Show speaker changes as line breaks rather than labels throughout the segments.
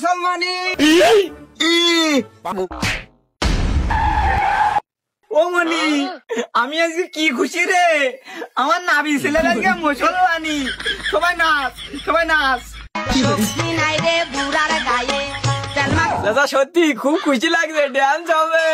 মুসলমানি ও মনি আমি আজকে কি খুশি রে আমার নাবি ছেলের আজকে মুসলমানি সবাই নাচ সবাই নাচ দাদা সত্যি খুব খুশি লাগছে ডান্স হবে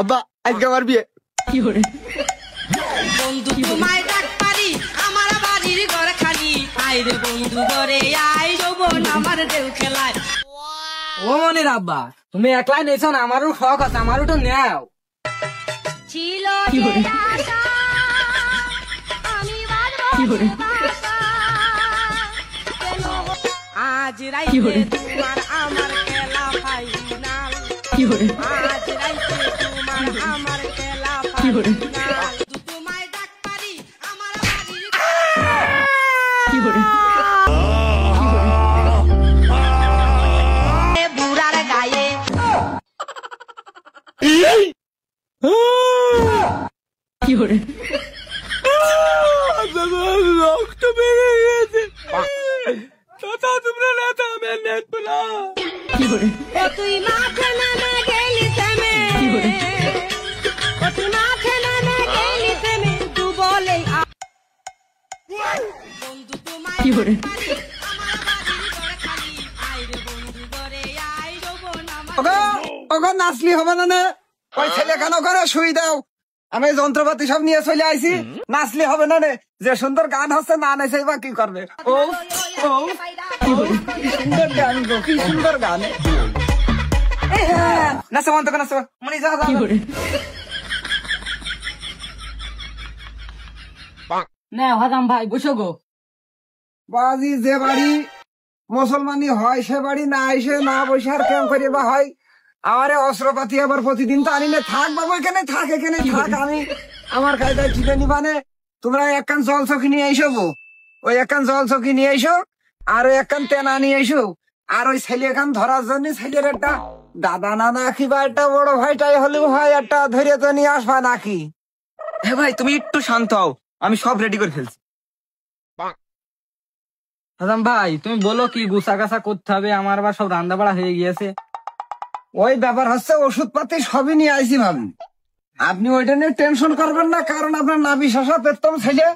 আব্বা আজকে আমার বিয়ে
বন্ধু তোমায় ডাক পারি আমার বাড়ির ঘর খালি আইরে বন্ধু ঘরে আই যৌবন আমার দেউ খেলায়
ও মনির আব্বা তুমি একলাই নেছো না আমারও শখ আছে আমারও তো নেও
ছিল যে আশা আমি বাঁধবো আজ রাইতে তোমার আমার খেলা ফাইনাল আজ রাইতে তোমার আমার খেলা ফাইনাল তোমায় ডাক পারি আমার বাড়ির বুড়ার গায়ে
রক্ত বেড়ে গেছে তোমরা নেতা আমি নেট বলা
তুই মাঠে নামে গেলি থেমে তুই মাঠে নামে গেলি থেমে তু বলে বন্ধু তোমায় আমার বাড়ির ঘর খালি আইরে বন্ধু ঘরে আই যৌবন আমার
ওগো নাচলি হবে না ওই ছেলে কেন করে শুই দাও আমি যন্ত্রপাতি সব নিয়ে চলে আইছি নাচলি হবে না রে যে সুন্দর গান হচ্ছে না নেছে বা কি করবে ও ও কি সুন্দর গান গো কি সুন্দর গান নাচো মন্ত নাচো মনি যা যা না হাজাম ভাই বসো গো বাজি যে বাড়ি মুসলমানি হয় সে বাড়ি না এসে না বসে আর কেমন করে বা হয় আমারে অস্ত্রপাতি আবার প্রতিদিন তো আনি না থাক বাবু এখানে থাক আমি আমার কায়দায় চিপে নিবানে তোমরা একখান জল চকি নিয়ে এসো গো ওই একখান জল চকি নিয়ে এসো আর ওই একখান তেনা নিয়ে এসো আর ওই ছেলে এখান ধরার জন্য ছেলের একটা দাদা নানা কি বা একটা বড় ভাইটাই হলেও হয় একটা ধরে তো নিয়ে আসবা নাকি হ্যাঁ ভাই তুমি একটু শান্ত হও আমি সব রেডি করে ফেলছি হাজাম ভাই তুমি বলো কি গুছা গাছা করতে হবে আমার আবার সব রান্না বাড়া হয়ে গিয়েছে ওই ব্যাপার হচ্ছে ওষুধ পাতি সবই নিয়ে আইছি ভাবি আপনি ওইটা নিয়ে টেনশন করবেন না কারণ আপনার নাবি শাসা পেতম ছেলে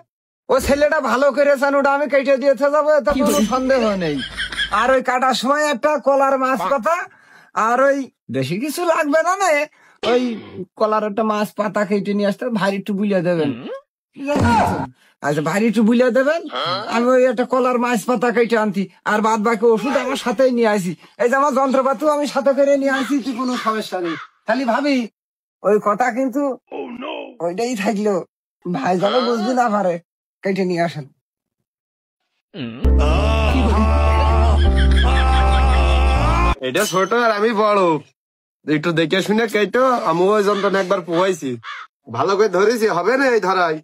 ও ছেলেটা ভালো করেছেন ওটা আমি কেটে দিয়েছে যাবো এতে কোনো সন্দেহ নেই আর ওই কাটার সময় একটা কলার মাছ পাতা আর ওই বেশি কিছু লাগবে না নে ওই কলার একটা মাছ পাতা কেটে নিয়ে আসতে ভারী একটু বুলিয়ে দেবেন আচ্ছা ভারী একটু বুলিয়ে দেবেন আমি ওই একটা কলার মাছ পাতা কেটে আনছি আর বাদ বাকি ওষুধ আমার সাথেই নিয়ে আসি এই যে আমার যন্ত্রপাতিও আমি সাথে করে নিয়ে আসি কোনো সমস্যা নেই খালি ভাবি ওই কথা কিন্তু ওইটাই থাকলো ভাই যেন বুঝবি না পারে কেটে নিয়ে আসেন
এটা ছোট আর আমি বড় একটু দেখে শুনে কেটো আমি ওই যন্ত্রণা একবার পোহাইছি ভালো করে ধরেছি হবে না এই ধরাই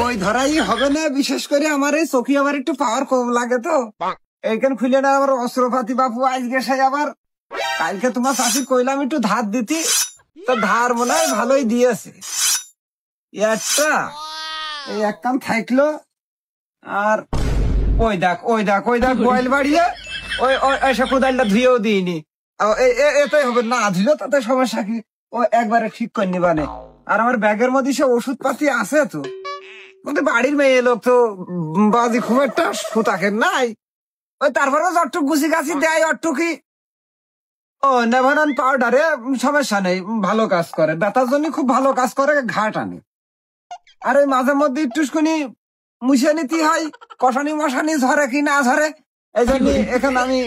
ওই ধরাই হবে না বিশেষ করে আমার এই চোখে আবার একটু পাওয়ার কম লাগে তো এইখান খুলে না আবার অস্ত্রপাতি বাপু আজকে সে আবার কালকে তোমার চাষি কইলাম একটু ধার দিতি তো ধার মনে হয় ভালোই দিয়েছে একটা এই এক কাম থাকলো আর ওই দেখ বয়েল বাড়িয়ে ওই এসে কোদালটা ধুয়েও দিইনি এটাই হবে না ধুলো তাতে সমস্যা কি ও একবারে ঠিক করে নিবানে আর আমার ব্যাগের মধ্যে সে ওষুধ পাতি আছে তো কিন্তু বাড়ির মেয়ে লোক তো বাজি খুব একটা সুতাকের নাই ওই তারপরে যতটুক গুছি গাছি দেয় অটুকি ও নেভানান পাউডারে সমস্যা নেই ভালো কাজ করে ব্যথার জন্য খুব ভালো কাজ করে ঘাট আনে আর ওই মাঝে মধ্যে একটুখানি মুছে নিতে হয় কষানি মশানি ঝরে কি না ঝরে এই জন্য এখানে আমি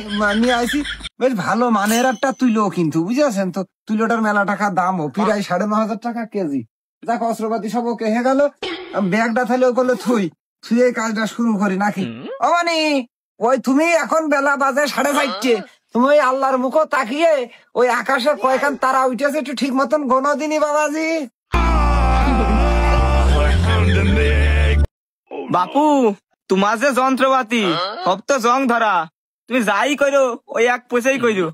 নিয়ে আসি বেশ ভালো মানের একটা তুলো কিন্তু বুঝেছেন তো তুলোটার মেলা টাকা দামও প্রায় 9,500 টাকা কেজি দেখ অস্ত্রপাতি সব ওকে হয়ে গেল ব্যাগটা তাহলে ও করলে থুয়ে কাজটা শুরু করি নাকি ও মানে ওই তুমি এখন বেলা বাজে 4:30 তুমি ওই আল্লাহর মুখ তাকিয়ে ওই আকাশে কয়খান তারা উঠেছে একটু ঠিক মতন গোনো দিনি বাবাজি বাপু তোমার যে যন্ত্রপাতি সব তো জং ধরা তুমি যাই করো ওই এক পয়সাই করো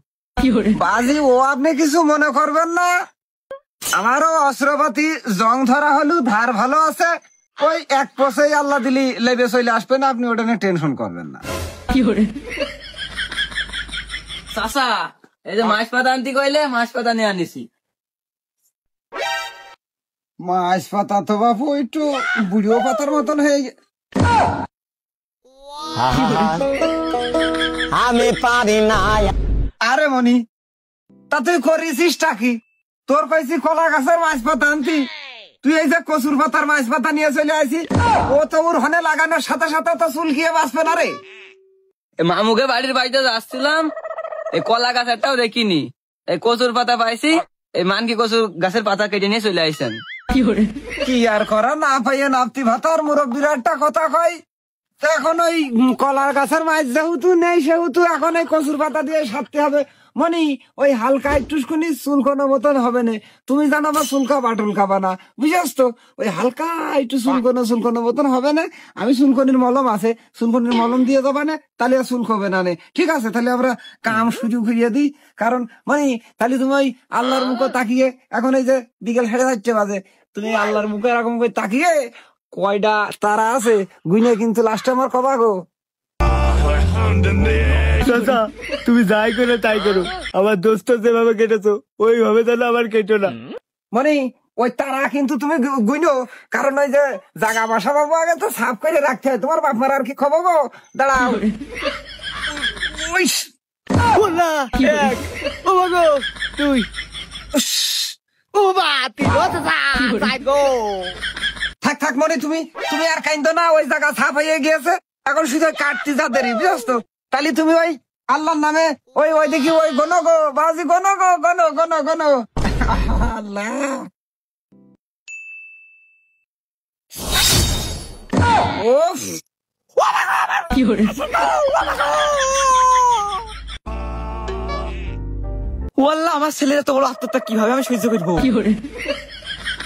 বাজি ও আপনি কিছু মনে করবেন না আমারও অস্ত্রপাতি জং ধরা হলো ধার ভালো আছে ওই এক পয়সায় আল্লাহ দিলি লেবে চলে আসবে না, আপনি ওটা নিয়ে টেনশন করবেন না।
চাচা এই যে মাছ পাতা আনতে কইলে মাছ পাতা নিয়ে আনিছি।
মাছ পাতা তো বাপু একটু বুড়িও পাতার মতন হয়ে
আমি পারি না।
আরে মনি, তা তুই করেছিস কি? তোর কইছি কলা গাছের মাছ পাতা আনতি, তুই এই যে কচুর পাতার মাছ পাতা নিয়ে চলে আসি। ও তো ওর হনে লাগানোর সাথে সাথে তো চুলকিয়ে বাঁচবে না রে।
মামুকে বাড়ির বাড়িতে যাচ্ছিলাম, এই কলা গাছ একটাও দেখিনি, এই কচুর পাতা পাইছি, এই মানকি কচুর গাছের পাতা কেটে নিয়ে চলে আইসেন।
কি আর করা, না পাইয়ে নাপতি ভাতার মুরব্বীর একটা কথা কয়। তো এখন ওই কলার গাছের মাছ যেহেতু নেই, সেহেতু এখন এই কচুর পাতা দিয়ে সারতে হবে। মনি, ওই হালকা একটুখানি চুলকানো মতন হবে না। তুমি জানো বা চুলকা বাটুল খাবা না, বুঝাস তো? ওই হালকা একটু চুলকানো মতন হবে না। আমি চুলকনির মলম আছে, চুলকনির মলম দিয়ে দেবা না, তাহলে আর চুলকবে না। ঠিক আছে, তাহলে আমরা কাম শুরু করিয়ে দিই। কারণ মানে তাহলে তুমি ওই আল্লাহর মুখে তাকিয়ে, এখন এই যে বিকেল 4:30 বাজে, তুমি আল্লাহর মুখে এরকম করে তাকিয়ে কয়টা তারা আছে গুইনে কিন্তু লাস্টে আমার কবা গো।
চাচা তুমি যাই করে তাই করো, আমার দোস্ত যেভাবে কেটেছো ওইভাবে তাহলে আবার কেটো না।
মানে ওই তারা কিন্তু তুমি গুইনো, কারণ ওই যে জাগা বাসা বাবু আগে তো সাফ করে রাখতে হয়। তোমার বাপ মার আর কি খবর গো? দাঁড়াও।
তুই
থাক থাক মনে, তুমি আর কাইন্দ না। ওই জায়গা সাফ হয়ে গিয়েছে, এখন শুধু কাটতে যা দেরি, বুঝছ তো? তাহলে তুমি ওই আল্লাহর নামে ওই দেখি ওই গনো গো বাজি, গনো গো, গনো আল্লাহ। ওফ,
ওয়াল্লাহ আমার ছেলেরা তো বড় আত্মহত্যা কিভাবে আমি সহ্য করবো?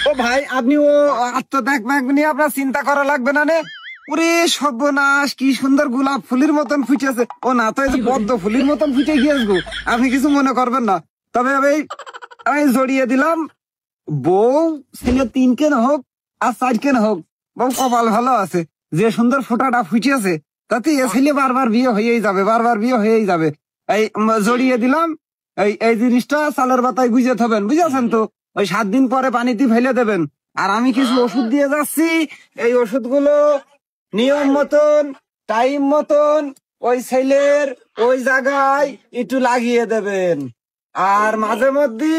ও ভাই, আপনি ও আত্মত্যাগ নিয়ে আপনার চিন্তা করা লাগবে না। ওরে সর্বনাশ, কি সুন্দর গোলাপ ফুলের মতন ফুটেছে। ও না তো, এই যে পদ্ম ফুলের মতন ফুটে গিয়েছে গো। আপনি কিছু মনে করবেন না। তবে আমি জড়িয়ে দিলাম, বউ ছেলে 3 কেন হোক আর 4 কেন হোক, বউ কপাল ভালো আছে। যে সুন্দর ফোটাটা ফুটেছে, তাতে এ ছেলে বারবার বিয়ে হয়েই যাবে। এই জড়িয়ে দিলাম। এই জিনিসটা চালের বাতায় গুজে থবেন, বুঝেছেন তো? ওই 7 দিন পরে পানিতে ফেলে দেবেন। আর আমি কিছু ওষুধ দিয়ে যাচ্ছি, এই ওষুধগুলো নিয়ম মতন টাইম মতন ওই ছেলের ওই জায়গায় একটু লাগিয়ে দেবেন। আর মাঝে মধ্যে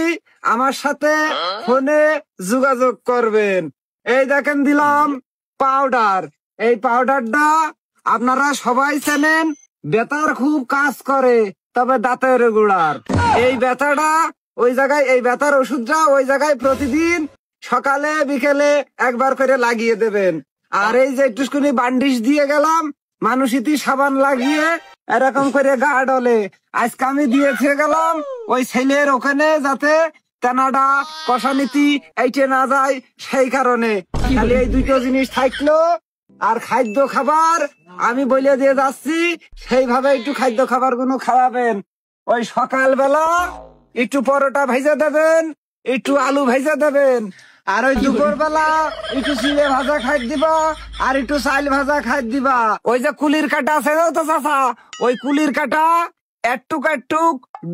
আমার সাথে ফোনে যোগাযোগ করবেন। এই দেখেন দিলাম পাউডার। এই পাউডারটা আপনারা সবাই চেনেন, বেতার খুব কাজ করে, তবে দাঁতের গুড়ার। এই ব্যথাটা ওই জায়গায়, এই ব্যথার ওষুধটা ওই জায়গায় প্রতিদিন সকালে বিকেলে একবার করে লাগিয়ে দেবেন। আর এই যে একটুখানি বান্ডিশ দিয়ে গেলাম, মানুষিতি সাবান লাগিয়ে এরকম করে গা ডলে আজকে আমি দিয়েছে গেলাম ওই ছেলের ওখানে, যাতে তেনাডা কষানীতি এইটে না যায়, সেই কারণে। খালি এই দুটো জিনিস থাকলো। আর খাদ্য খাবার আমি বলে দিয়ে যাচ্ছি, সেইভাবে একটু খাদ্য খাবার গুলো খাওয়াবেন। ওই সকালবেলা একটু পরোটা ভেজে দেবেন, একটু আলু ভেজে দেবেন। আর ওই দুপুর বেলা একটু চিড়ে ভাজা খাই দিবা, আর একটু চাল ভাজা খাই দিবা। ওই যে কুলির কাটা আছে তো চাচা, ওই কুলির কাটা একটুক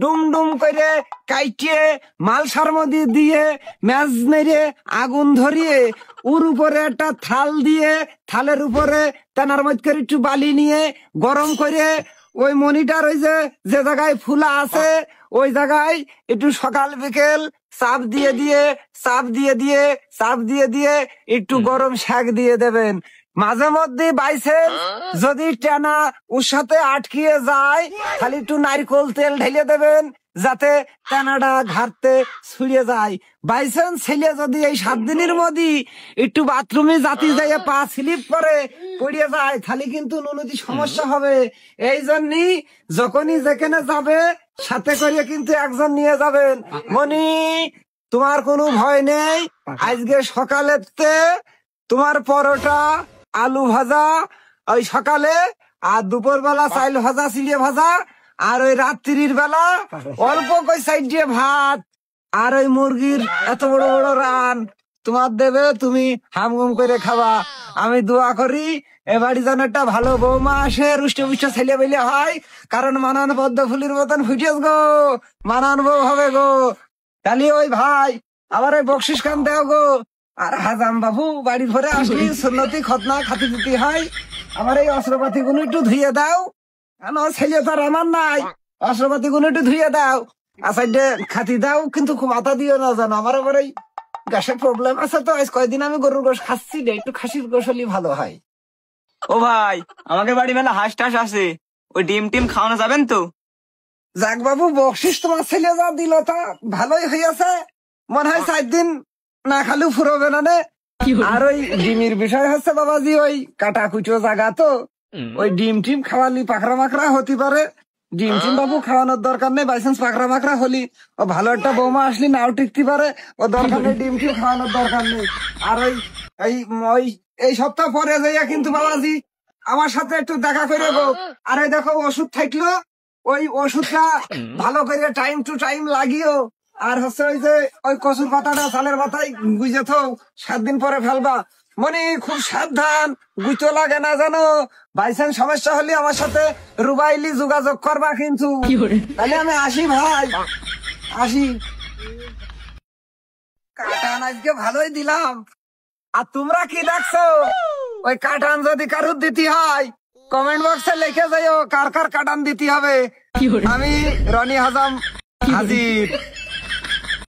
ডুম করে কাইটিয়ে মালসার মধ্যে দিয়ে ম্যাজ মেরে আগুন ধরিয়ে ওর উপরে একটা থাল দিয়ে, থালের উপরে তেনার মধ্যে একটু বালি নিয়ে গরম করে ওই মনিটার ওই যে জায়গায় ফুলা আছে ওই জায়গায় একটু সকাল বিকেল চাপ দিয়ে একটু গরম শাক দিয়ে দেবেন। মাঝে মধ্যে বাইসেন্স যদি টেনা ওর সাথে আটকিয়ে যায়, খালি একটু নারকেল তেল ঢেলে দেবেন, যাতে টেনাটা ঘাটতে ছুড়িয়ে যায়। বাইসেন্স ছেলে যদি এই 7 দিনের মধ্যে একটু বাথরুমে জাতি যাইয়ে পা স্লিপ করে পড়িয়ে যায়, তাহলে কিন্তু নুনতি সমস্যা হবে। এই জন্যই যখনই যেখানে যাবে সাথে করে কিন্তু একজন নিয়ে যাবেন। মনি, তোমার কোনো ভয় নেই। আজকে সকালেতে তোমার পরোটা আলু ভাজা ওই সকালে, আর দুপুর বেলা চাইল ভাজা চিড়ে ভাজা, আর ওই রাত্রির বেলা অল্প কই সাইড দিয়ে ভাত, আর ওই মুরগির এত বড় বড় রান তোমার দেবে, তুমি হামগুম করে খাবা। আমি দোয়া করি এ বাড়ি যেন একটা ভালো বৌমা আসে, রুষ্টে পুষ্টে ছেলে বেলে হয়, কারণ মানান পদ্ম ফুলির মতন ফুটেস গো, মানান বউ হবে গো। তাহলে ওই ভাই আবার ওই বকশিস খান দেও গো। আর হাজাম বাবু বাড়ি ঘরে আসলি সুন্নতি খতনা খাতি দিতে হয়, আমার এই অস্ত্রপাতি গুলো একটু ধুয়ে দাও, কেন ছেলে তো আর আমার নাই, অস্ত্রপাতি গুলো একটু ধুয়ে দাও, আসাইডে খাতি দাও, কিন্তু খুব মাথা দিও না জানো, আমার আবার এই গ্যাসের প্রবলেম আছে তো, আজ কয়দিন আমি গরুর গোশ খাচ্ছি না, একটু খাসির গোশ হলে ভালো হয়।
ও ভাই, আমাদের বাড়ি মেলা হাঁস টাস আছে, ওই ডিম টিম খাওয়ানো যাবেন তো?
যাক বাবু, বকশিস তোমার ছেলে যা দিল তা ভালোই হইয়াছে, মনে হয় 4 দিন না খালেও ফুরবে না নে। আর ওই ডিমের বিষয় হচ্ছে বাবাজি, ওই কাটা কুচো জায়গা তো, ওই ডিম টিম খাওয়ালি পাখরা মাখরা হতে পারে, ডিম টিম বাবু খাওয়ানোর দরকার নেই, বাইচান্স পাখরা মাখরা হলি ও ভালো একটা বৌমা আসলি নাও টিকতে পারে, ও দরকার নেই, ডিম টিম খাওয়ানোর দরকার নেই। আর ওই এই সপ্তাহ পরে যাইয়া কিন্তু বাবাজি আমার সাথে একটু দেখা করে গো। আর এই দেখো ওষুধ থাকলো, ওই ওষুধটা ভালো করে টাইম টু টাইম লাগিও। আর হচ্ছে ওই যে ওই কচুর পাতাটা চালের পাতায় গুজে থো, 7 দিন পরে ফেলবা, মনে খুব সাবধান, গুতো লাগে না জানো, বাইচান্স সমস্যা হলে আমার সাথে রুবাইলি যোগাযোগ করবা কিন্তু। তাহলে আমি আসি ভাই, আসি। কাটান আজকে ভালোই দিলাম। আর তোমরা কি দেখছো, ওই কাটান যদি কারুর দিতে হয় কমেন্ট বক্সে লিখে যাইও কার কার কাটান দিতে হবে। আমি রনি হাজাম হাজির।